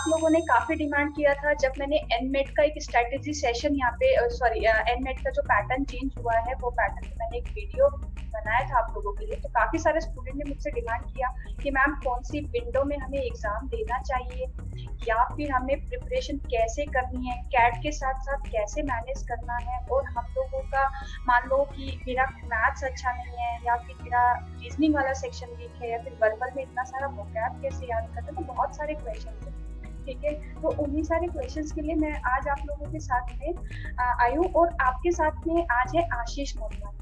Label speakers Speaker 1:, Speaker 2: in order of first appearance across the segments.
Speaker 1: आप लोगों ने काफी डिमांड किया था जब मैंने एनमेट का एक स्ट्रेटेजी सेशन यहाँ पे एनमेट का जो पैटर्न चेंज हुआ है वो पैटर्न मैंने एक वीडियो बनाया था आप लोगों के लिए। तो काफी सारे स्टूडेंट ने मुझसे डिमांड किया कि मैम कौन सी विंडो में हमें एग्जाम देना चाहिए, या फिर हमें प्रिपरेशन कैसे करनी है, कैट के साथ साथ कैसे मैनेज करना है। और हम लोगों का मान लो कि मेरा मैथ्स अच्छा नहीं है, या फिर मेरा रीजनिंग वाला सेक्शन वीक है, या फिर वर्बल में इतना सारा वोकैब कैसे याद करना। तो बहुत सारे क्वेश्चन थे, ठीक है। तो उन्हीं सारे क्वेश्चंस के लिए मैं आज आप लोगों के साथ में आई हूँ। और आपके साथ में आज है आशीष मोटवानी।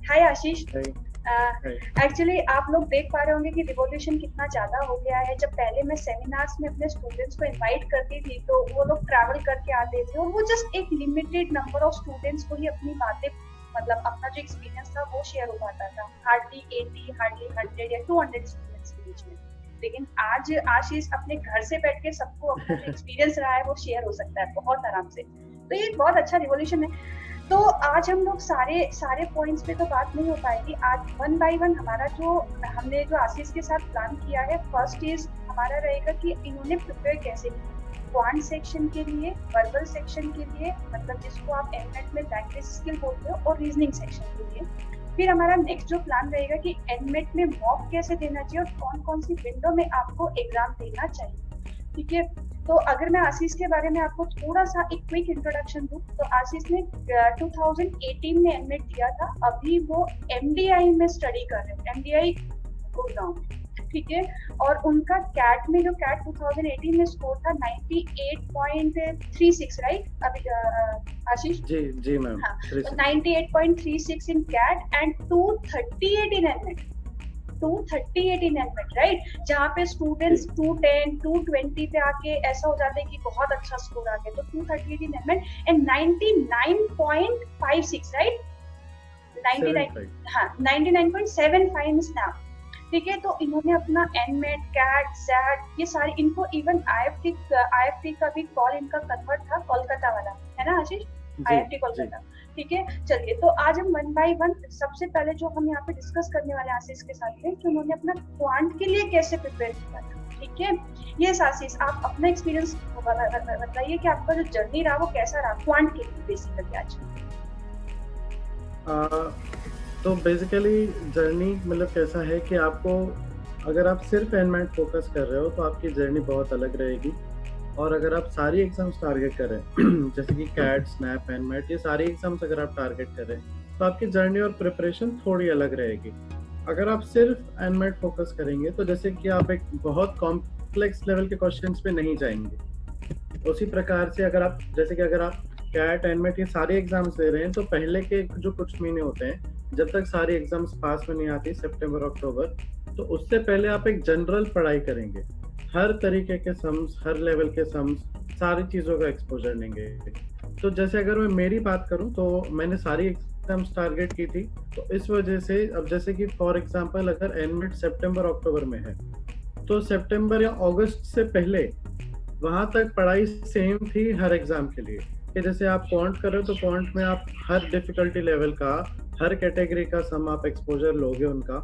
Speaker 1: हाय आशीष। एक्चुअली आप लोग देख पा रहे होंगे कि रिवॉल्यूशन कितना ज्यादा हो गया है। जब पहले मैं सेमिनार्स में अपने स्टूडेंट्स को इनवाइट करती थी तो वो लोग ट्रैवल करके आते थे, और वो जस्ट एक लिमिटेड नंबर ऑफ स्टूडेंट्स को ही अपनी बातें, मतलब अपना जो एक्सपीरियंस था वो शेयर हो पाता था। हार्डली 80, हार्डली 100 या 200 स्टूडेंट्स के बीच में। लेकिन आज आशीष अपने घर से बैठ के सबको अपना जो एक्सपीरियंस रहा है वो शेयर हो सकता है बहुत आराम से। तो ये एक बहुत अच्छा रिवॉल्यूशन है। तो आज हम लोग सारे पॉइंट्स पे तो बात नहीं हो पाएगी। आज वन बाय वन हमारा हमने जो आशीष के साथ प्लान किया है, फर्स्ट इज हमारा रहेगा कि इन्होंने प्रिपेयर कैसे किया क्वांट सेक्शन के लिए, वर्बल सेक्शन के लिए, मतलब जिसको आप एनमेट में लैंग्वेज स्किल बोलते हो, और रीजनिंग सेक्शन के लिए। फिर हमारा नेक्स्ट जो प्लान रहेगा कि एनमेट में मॉक कैसे देना चाहिए और कौन कौन सी विंडो में आपको एग्जाम देना चाहिए, ठीक है। तो अगर मैं आशीष के बारे में आपको थोड़ा सा एक क्विक इंट्रोडक्शन दूं, तो आशीष ने 2018 में एनमेट दिया था। अभी वो एमडीआई में स्टडी कर रहे हैं, एमडीआई गुड़गांव, ठीक है। और उनका कैट में जो कैट 2018 में स्कोर था 98.36, राइट अभी आशीष?
Speaker 2: जी मैम।
Speaker 1: हाँ, 98.36 in CAT and 238 in NMAT. 238 in NMAT, right, जहाँ पे स्टूडेंट्स 210, 220 पे आके ऐसा हो जाता है कि बहुत अच्छा स्कोर आ गया। तो 238 इन एनमेट एंड 99.56, राइट, 99, हाँ 99.75 इन स्नैप, ठीक है। तो इन्होंने अपना एनमेट, कैट, सैट, ये सारे, इनको इवन आईएफटी का भी कॉल इनका कन्वर्ट था, कोलकाता वाला, है ना आशीष? आईएफटी कोलकाता, ठीक है। चलिए, तो आज हम वन बाय वन, सबसे पहले जो हम यहाँ पे डिस्कस करने वाले आशीष के साथ में कि उन्होंने अपना क्वांट के लिए कैसे प्रिपेयर किया था, ठीक है। ये आशीष, आप अपना एक्सपीरियंस बताइए कि आपका जो जर्नी रहा वो कैसा रहा क्वांट के लिए बेसिकली आज।
Speaker 2: तो बेसिकली जर्नी मतलब कैसा है कि आपको, अगर आप सिर्फ एनमेट फोकस कर रहे हो तो आपकी जर्नी बहुत अलग रहेगी। और अगर आप सारी एग्जाम्स टारगेट करें जैसे कि कैट, स्नैप, एनमेट, ये सारी एग्जाम्स अगर आप टारगेट करें तो आपकी जर्नी और प्रिपरेशन थोड़ी अलग रहेगी। अगर आप सिर्फ एनमेट फोकस करेंगे तो जैसे कि आप एक बहुत कॉम्प्लेक्स लेवल के क्वेश्चंस पे नहीं जाएंगे। उसी प्रकार से अगर आप कैट, एनमेट, ये सारे एग्जाम्स दे रहे हैं तो पहले के जो कुछ महीने होते हैं, जब तक सारी एग्जाम्स पास में नहीं आती, सितंबर अक्टूबर, तो उससे पहले आप एक जनरल पढ़ाई करेंगे, हर तरीके के सम्स, हर लेवल के सम्स, सारी चीज़ों का एक्सपोजर लेंगे। तो जैसे अगर मैं मेरी बात करूं तो मैंने सारी एग्जाम्स टारगेट की थी, तो इस वजह से अब जैसे कि फॉर एग्जांपल अगर एनमेट सितंबर अक्टूबर में है तो सितंबर या अगस्त से पहले वहां तक पढ़ाई सेम थी हर एग्जाम के लिए। कि जैसे आप क्वांट कर रहे हो तो क्वांट में आप हर डिफिकल्टी लेवल का, हर कैटेगरी का सम आप एक्सपोजर लोगे उनका।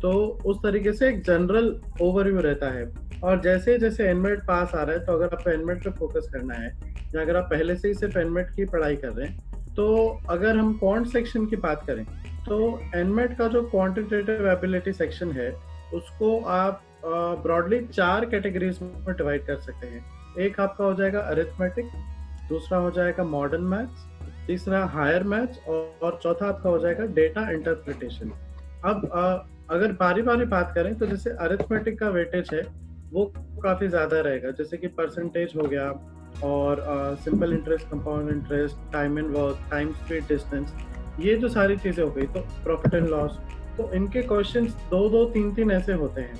Speaker 2: तो उस तरीके से एक जनरल ओवरव्यू रहता है। और जैसे जैसे एनमेट पास आ रहा है तो अगर आपको एनमेट पे फोकस करना है, या अगर आप पहले से ही सिर्फ एनमेट की पढ़ाई कर रहे हैं, तो अगर हम क्वांट सेक्शन की बात करें तो एनमेट का जो क्वांटिटेटिव एबिलिटी सेक्शन है उसको आप ब्रॉडली 4 कैटेगरीज में डिवाइड कर सकते हैं। एक आपका हो जाएगा अरिथमेटिक, दूसरा हो जाएगा मॉडर्न मैथ्स, तीसरा हायर मैथ्स, और चौथा आपका हो जाएगा डेटा इंटरप्रिटेशन। अब अगर बारी बारी बात करें तो जैसे अरिथमेटिक का वेटेज है वो काफ़ी ज़्यादा रहेगा, जैसे कि परसेंटेज हो गया, और simple interest, compound interest, time and work, time, speed, distance, ये जो सारी चीज़ें हो गई। तो प्रॉफिट एंड लॉस, तो इनके क्वेश्चंस 2-2, 3-3 ऐसे होते हैं।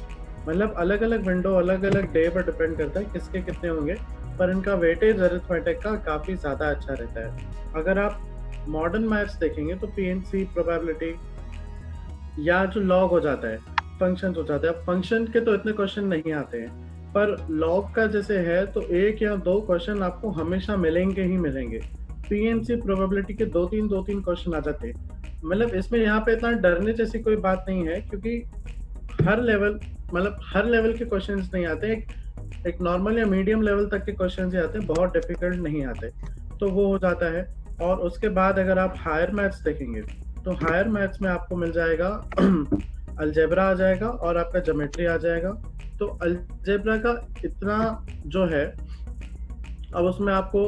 Speaker 2: मतलब अलग अलग विंडो, अलग अलग डे पर डिपेंड करता है किसके कितने होंगे, पर इनका वेटेज अरिथमेटिक का काफ़ी ज़्यादा अच्छा रहता है। अगर आप मॉडर्न मैथ्स देखेंगे तो पीएनसी, प्रोबेबिलिटी, या जो लॉग हो जाता है, फंक्शंस हो जाते हैं। अब फंक्शन के तो इतने क्वेश्चन नहीं आते हैं, पर लॉग का जैसे है तो 1 या 2 क्वेश्चन आपको हमेशा मिलेंगे ही मिलेंगे। पीएनसी, प्रोबेबिलिटी के 2-3 क्वेश्चन आ जाते हैं। मतलब इसमें यहाँ पे इतना डरने जैसी कोई बात नहीं है, क्योंकि हर लेवल के क्वेश्चंस नहीं आते। एक नॉर्मल या मीडियम लेवल तक के क्वेश्चन ही आते हैं, बहुत डिफिकल्ट नहीं आते। तो वो हो जाता है। और उसके बाद अगर आप हायर मैथ्स देखेंगे, तो हायर मैथ्स में आपको मिल जाएगा अलजेब्रा आ जाएगा और आपका ज्योमेट्री आ जाएगा। तो अलजेब्रा का इतना जो है, अब उसमें आपको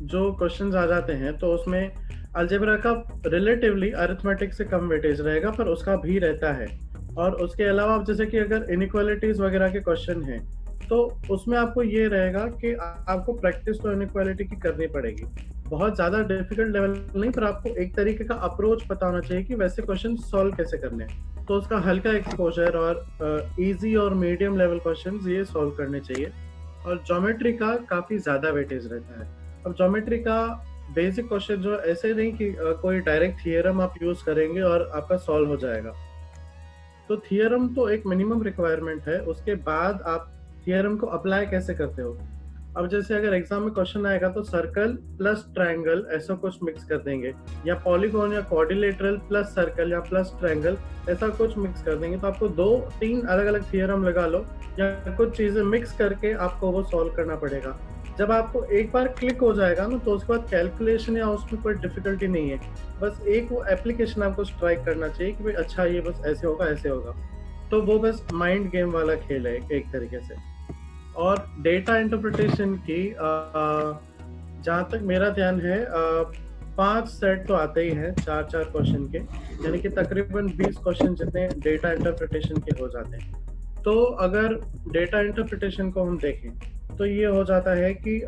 Speaker 2: जो क्वेश्चंस आ जाते हैं, तो उसमें अलजेब्रा का रिलेटिवली अरिथमेटिक से कम वेटेज रहेगा, पर उसका भी रहता है। और उसके अलावा आप जैसे कि अगर इनइक्वालिटीज वगैरह के क्वेश्चन हैं, तो उसमें आपको ये रहेगा कि आपको प्रैक्टिस तो इनइक्वालिटी की करनी पड़ेगी। बहुत ज़्यादा डिफिकल्ट लेवल नहीं, पर आपको एक तरीके का अप्रोच पता होना चाहिए कि वैसे क्वेश्चन सॉल्व कैसे करने हैं। तो उसका हल्का एक्सपोजर और इजी और मीडियम लेवल क्वेश्चंस ये सॉल्व करने चाहिए। और ज्योमेट्री का काफ़ी ज़्यादा वेटेज रहता है। अब ज्योमेट्री का बेसिक क्वेश्चन जो ऐसे नहीं कि कोई डायरेक्ट थियरम आप यूज़ करेंगे और आपका सॉल्व हो जाएगा। तो थियरम तो एक मिनिमम रिक्वायरमेंट है, उसके बाद आप थियरम को अप्लाई कैसे करते हो। अब जैसे अगर एग्जाम में क्वेश्चन आएगा तो सर्कल प्लस ट्रायंगल ऐसा कुछ मिक्स कर देंगे, या पॉलीगॉन या क्वाड्रिलेटरल प्लस सर्कल या प्लस ट्रायंगल ऐसा कुछ मिक्स कर देंगे। तो आपको 2-3 अलग अलग थियरम लगा लो या कुछ चीजें मिक्स करके आपको वो सॉल्व करना पड़ेगा। जब आपको एक बार क्लिक हो जाएगा ना, तो उसके बाद कैलकुलेशन या उसमें कोई डिफिकल्टी नहीं है। बस एक वो एप्लीकेशन आपको स्ट्राइक करना चाहिए कि भाई अच्छा ये बस ऐसे होगा ऐसे होगा। तो वो बस माइंड गेम वाला खेल है एक तरीके से। और डेटा इंटरप्रिटेशन की जहाँ तक मेरा ध्यान है, 5 सेट तो आते ही हैं 4-4 क्वेश्चन के, यानी कि तकरीबन 20 क्वेश्चन जितने डेटा इंटरप्रिटेशन के हो जाते हैं। तो अगर डेटा इंटरप्रिटेशन को हम देखें, तो ये हो जाता है कि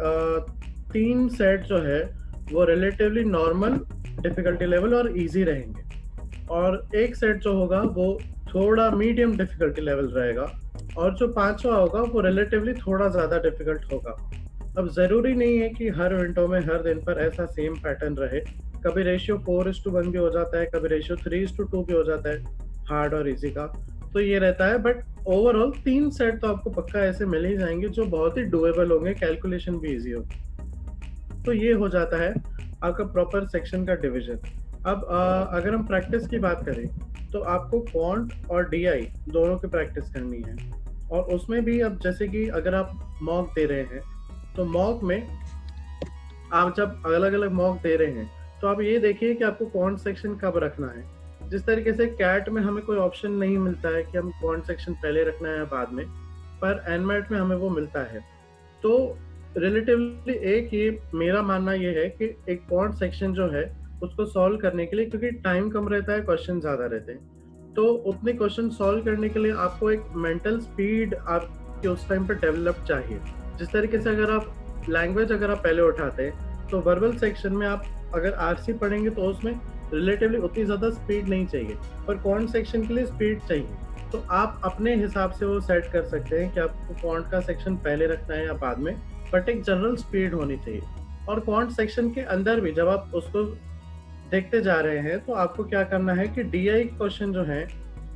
Speaker 2: 3 सेट जो है वो रिलेटिवली नॉर्मल डिफिकल्टी लेवल और इजी रहेंगे, और एक सेट जो होगा वो थोड़ा मीडियम डिफिकल्टी लेवल रहेगा, और जो 5वां होगा वो रिलेटिवली थोड़ा ज़्यादा डिफिकल्ट होगा। अब ज़रूरी नहीं है कि हर विंडो में हर दिन पर ऐसा सेम पैटर्न रहे। कभी रेशियो 4:1 भी हो जाता है, कभी रेशियो 3:2 भी हो जाता है हार्ड और इजी का। तो ये रहता है, बट ओवरऑल 3 सेट तो आपको पक्का ऐसे मिल ही जाएंगे जो बहुत ही डुएबल होंगे, कैलकुलेशन भी इजी हो। तो ये हो जाता है आपका प्रॉपर सेक्शन का डिवीजन। अब अगर हम प्रैक्टिस की बात करें, तो आपको क्वांट और डीआई दोनों की प्रैक्टिस करनी है। और उसमें भी अब जैसे कि अगर आप मॉक दे रहे हैं, तो मॉक में आप जब अलग अलग मॉक दे रहे हैं, तो आप ये देखिए कि आपको क्वांट सेक्शन कब रखना है। जिस तरीके से कैट में हमें कोई ऑप्शन नहीं मिलता है कि हम क्वांट सेक्शन पहले रखना है या बाद में, पर एनमैट में हमें वो मिलता है। तो रिलेटिवली एक ये मेरा मानना ये है कि एक क्वांट सेक्शन जो है उसको सॉल्व करने के लिए, क्योंकि टाइम कम रहता है, क्वेश्चन ज़्यादा रहते हैं, तो उतने क्वेश्चन सॉल्व करने के लिए आपको एक मेंटल स्पीड आपके उस टाइम पर डेवलप चाहिए। जिस तरीके से अगर आप लैंग्वेज अगर आप पहले उठाते हैं, तो वर्बल सेक्शन में आप अगर आरसी पढ़ेंगे तो उसमें रिलेटिवली उतनी ज़्यादा स्पीड नहीं चाहिए, पर क्वांट सेक्शन के लिए स्पीड चाहिए। तो आप अपने हिसाब से वो सेट कर सकते हैं कि आपको क्वांट का सेक्शन पहले रखना है या बाद में, बट एक जनरल स्पीड होनी चाहिए। और क्वांट सेक्शन के अंदर भी जब आप उसको देखते जा रहे हैं, तो आपको क्या करना है कि डीआई क्वेश्चन जो है,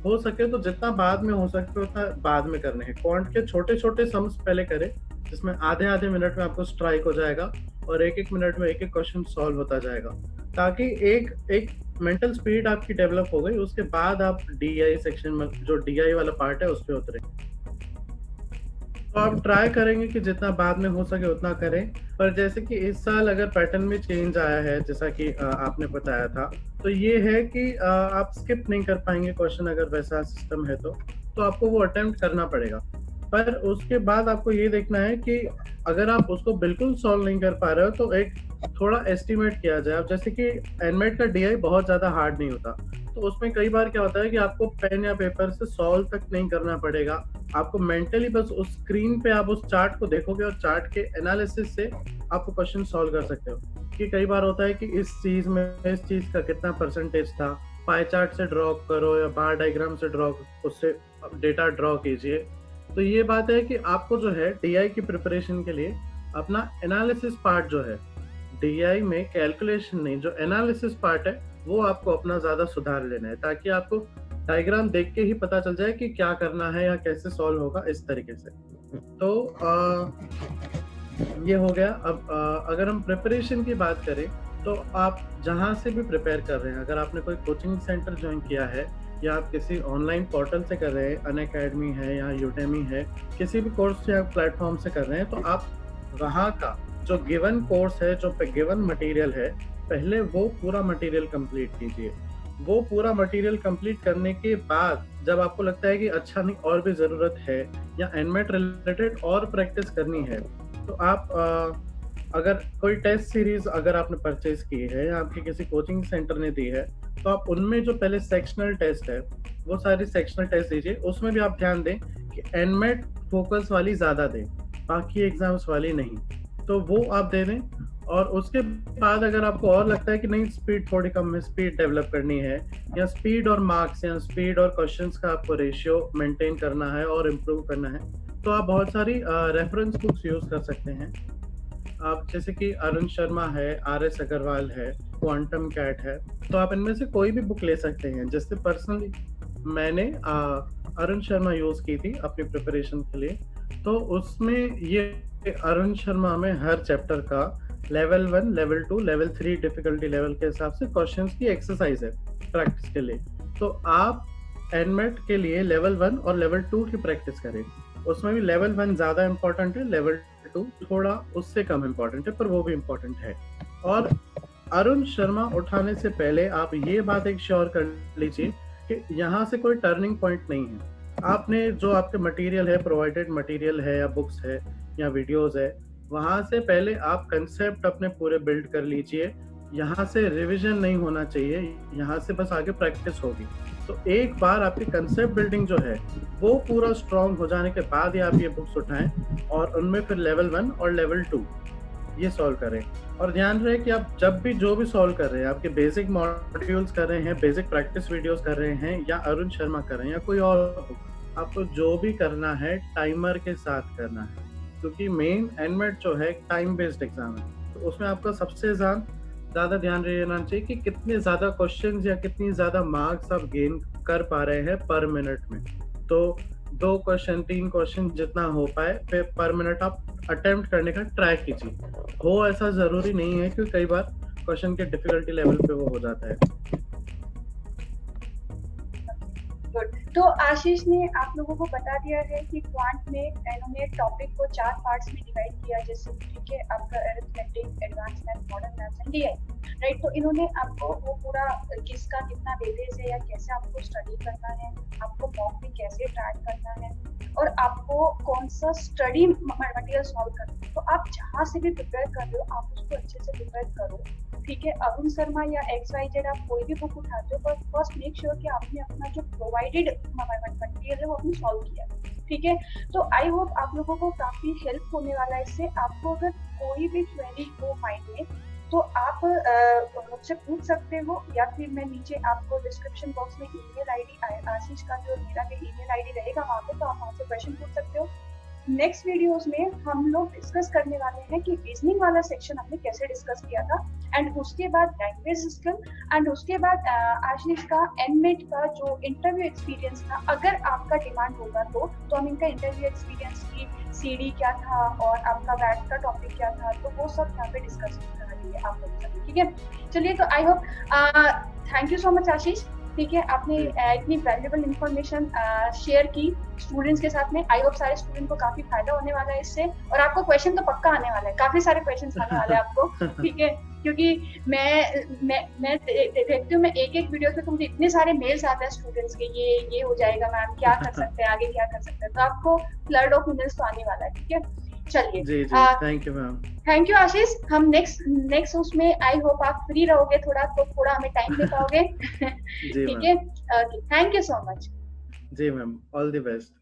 Speaker 2: हो सके तो जितना बाद में हो सके उतना बाद में करने हैं। क्वांट के छोटे छोटे सम्स पहले करें, जिसमें आधे आधे मिनट में आपको स्ट्राइक हो जाएगा और एक एक मिनट में एक एक क्वेश्चन सॉल्व होता जाएगा, ताकि एक मेंटल स्पीड आपकी डेवलप हो गई। उसके बाद आप डीआई सेक्शन में, जो डीआई वाला पार्ट है, उस पर उतरे। तो आप ट्राई करेंगे कि जितना बाद में हो सके उतना करें। पर जैसे कि इस साल अगर पैटर्न में चेंज आया है, जैसा कि आपने बताया था, तो ये है कि आप स्किप नहीं कर पाएंगे क्वेश्चन, अगर वैसा सिस्टम है तो आपको वो अटेम्प्ट करना पड़ेगा। पर उसके बाद आपको ये देखना है कि अगर आप उसको बिल्कुल सॉल्व नहीं कर पा रहे हो, तो एक थोड़ा एस्टिमेट किया जाए। अब जैसे कि एनमेट का डीआई बहुत ज़्यादा हार्ड नहीं होता, तो उसमें कई बार क्या होता है कि आपको पेन या पेपर से सॉल्व तक नहीं करना पड़ेगा। आपको मेंटली बस उस स्क्रीन पे आप उस चार्ट को देखोगे और चार्ट के एनालिसिस से आप वो क्वेश्चन सॉल्व कर सकते हो। कि कई बार होता है कि इस चीज़ में इस चीज़ का कितना परसेंटेज था, पाई चार्ट से ड्रॉ करो या बार डायग्राम से ड्रॉ, उससे डेटा ड्रॉ कीजिए। तो ये बात है कि आपको जो है डीआई की प्रिपरेशन के लिए अपना एनालिसिस पार्ट जो है, डीआई में कैलकुलेशन नहीं, जो एनालिसिस पार्ट है वो आपको अपना ज़्यादा सुधार लेना है, ताकि आपको डायग्राम देख के ही पता चल जाए कि क्या करना है या कैसे सॉल्व होगा, इस तरीके से। तो ये हो गया। अब अगर हम प्रिपरेशन की बात करें, तो आप जहाँ से भी प्रिपेयर कर रहे हैं, अगर आपने कोई कोचिंग सेंटर ज्वाइन किया है या आप किसी ऑनलाइन पोर्टल से कर रहे हैं, अनअकैडमी है या यूडेमी है, किसी भी कोर्स या प्लेटफॉर्म से कर रहे हैं, तो आप वहाँ का जो गिवन कोर्स है, जो गिवन मटेरियल है, पहले वो पूरा मटेरियल कंप्लीट कीजिए। वो पूरा मटेरियल कंप्लीट करने के बाद जब आपको लगता है कि अच्छा नहीं और भी ज़रूरत है या एनमेट रिलेटेड और प्रैक्टिस करनी है, तो आप अगर कोई टेस्ट सीरीज अगर आपने परचेज की है या आपके किसी कोचिंग सेंटर ने दी है, तो आप उनमें जो पहले सेक्शनल टेस्ट है वो सारी सेक्शनल टेस्ट दीजिए। उसमें भी आप ध्यान दें कि एनमेट फोकस वाली ज़्यादा दें, बाकी एग्जाम्स वाली नहीं, तो वो आप दे दें। और उसके बाद अगर आपको और लगता है कि नहीं स्पीड थोड़ी कम है, स्पीड डेवलप करनी है, या स्पीड और मार्क्स या स्पीड और क्वेश्चंस का आपको रेशियो मेंटेन करना है और इम्प्रूव करना है, तो आप बहुत सारी रेफरेंस बुक्स यूज़ कर सकते हैं। आप जैसे कि अरुण शर्मा है, RS अग्रवाल है, क्वांटम कैट है, तो आप इनमें से कोई भी बुक ले सकते हैं। जैसे पर्सनली मैंने अरुण शर्मा यूज़ की थी अपनी प्रिपरेशन के लिए, तो उसमें ये अरुण शर्मा में हर चैप्टर का level 1, level 2, level 3 difficulty level के हिसाब से क्वेश्चंस की एक्सरसाइज है प्रैक्टिस के लिए। तो आप एनमेट के लिए लेवल 1 और लेवल 2 की प्रैक्टिस करें। उसमें भी लेवल 1 ज़्यादा इम्पोर्टेंट है, लेवल 2 थोड़ा उससे कम इम्पोर्टेंट है, पर वो भी इम्पोर्टेंट है। और अरुण शर्मा उठाने से पहले आप ये बात एक श्योर कर लीजिए कि यहाँ से कोई टर्निंग पॉइंट नहीं है। आपने जो आपके मटेरियल है, प्रोवाइडेड मटेरियल है या बुक्स है या वीडियोस है, वहाँ से पहले आप कंसेप्ट अपने पूरे बिल्ड कर लीजिए। यहाँ से रिवीजन नहीं होना चाहिए, यहाँ से बस आगे प्रैक्टिस होगी। तो एक बार आपकी कंसेप्ट बिल्डिंग जो है वो पूरा स्ट्रॉन्ग हो जाने के बाद ही आप ये बुक्स उठाएं और उनमें फिर लेवल 1 और लेवल 2 ये सॉल्व करें। और ध्यान रहे कि आप जब भी जो भी सॉल्व कर रहे हैं, आपके बेसिक मॉड्यूल्स कर रहे हैं, बेसिक प्रैक्टिस वीडियोस कर रहे हैं, या अरुण शर्मा कर रहे हैं या कोई और बुक, आपको जो भी करना है टाइमर के साथ करना है, क्योंकि मेन एनमेट जो है टाइम बेस्ड एग्जाम है। तो उसमें आपका सबसे ज़्यादा ध्यान रहना चाहिए कि कितने ज़्यादा क्वेश्चंस या कितनी ज़्यादा मार्क्स आप गेन कर पा रहे हैं पर मिनट में। तो 2 क्वेश्चन 3 क्वेश्चन जितना हो पाए फिर पर मिनट आप अटेम्प्ट करने का ट्राई कीजिए। हो ऐसा ज़रूरी नहीं है, क्योंकि कई बार क्वेश्चन के डिफिकल्टी लेवल पे वो हो जाता है।
Speaker 1: तो आशीष ने आप लोगों को बता दिया है कि क्वांट में इन्होंने टॉपिक को 4 पार्ट्स में डिवाइड किया, जैसे ठीक है आपका arithmetic, advance math, modern maths and DI, right. तो इन्होंने आपको वो पूरा किसका कितना वेटेज है या कैसे आपको स्टडी करना है, आपको मॉक में कैसे ट्रैक करना है, और आपको कौन सा स्टडी मटेरियल सॉल्व करना है। तो आप जहाँ से भी प्रिपेयर कर रहे हो आप उसको अच्छे से प्रिपेयर करो, ठीक है। अरुण शर्मा या XYZ आप कोई भी बुक उठाते हो, पर फर्स्ट मेक श्योर कि आपने अपना जो प्रोवाइडेड मटेरियल है वो आपने सॉल्व किया, ठीक है। तो आई होप आप लोगों को काफी हेल्प होने वाला है इससे। आपको अगर कोई भी क्वेरी हो माइंड में तो आप मुझसे पूछ सकते हो, या फिर मैं नीचे आपको डिस्क्रिप्शन बॉक्स में ईमेल आईडी आशीष का जो मेरा भी ईमेल आईडी रहेगा वहाँ पे, तो आप वहाँ से क्वेश्चन पूछ सकते हो। नेक्स्ट वीडियोस में हम लोग डिस्कस करने वाले हैं कि रीजनिंग वाला सेक्शन हमने कैसे डिस्कस किया था, एंड उसके बाद लैंग्वेज स्किल, एंड उसके बाद आशीष का एनमेट का जो इंटरव्यू एक्सपीरियंस था, अगर आपका डिमांड होगा तो हम इनका इंटरव्यू एक्सपीरियंस की CD क्या था और आपका बैट का टॉपिक क्या था, तो वो सब यहाँ पे डिस्कस करेंगे आप लोग सभी, ठीक है। चलिए, तो I hope thank you so much Ashish, ठीक है। आपने इतनी वैल्यूएबल इंफॉर्मेशन शेयर की स्टूडेंट्स के साथ में। आई होप सारे स्टूडेंट को काफी फायदा होने वाला है इससे, और आपको क्वेश्चन तो पक्का आने वाला है, काफी सारे क्वेश्चन आने वाले हैं आपको, ठीक है। क्योंकि मैं देखती हूँ, मैं एक वीडियो पे तो मुझे इतने सारे मेल्स आते हैं स्टूडेंट्स के, ये हो जाएगा मैम, क्या कर सकते हैं आगे, क्या कर सकते हैं, तो आपको फ्लड ऑफ ईमेल्स तो आने वाला है, ठीक है। चलिए,
Speaker 2: thank you ma'am.
Speaker 1: Thank you Ashish. हम नेक्स्ट उसमें आई होप आप फ्री रहोगे थोड़ा, तो थोड़ा हमें टाइम दे पाओगे, ठीक है। Thank you so much.
Speaker 2: जी मैम, ऑल द बेस्ट।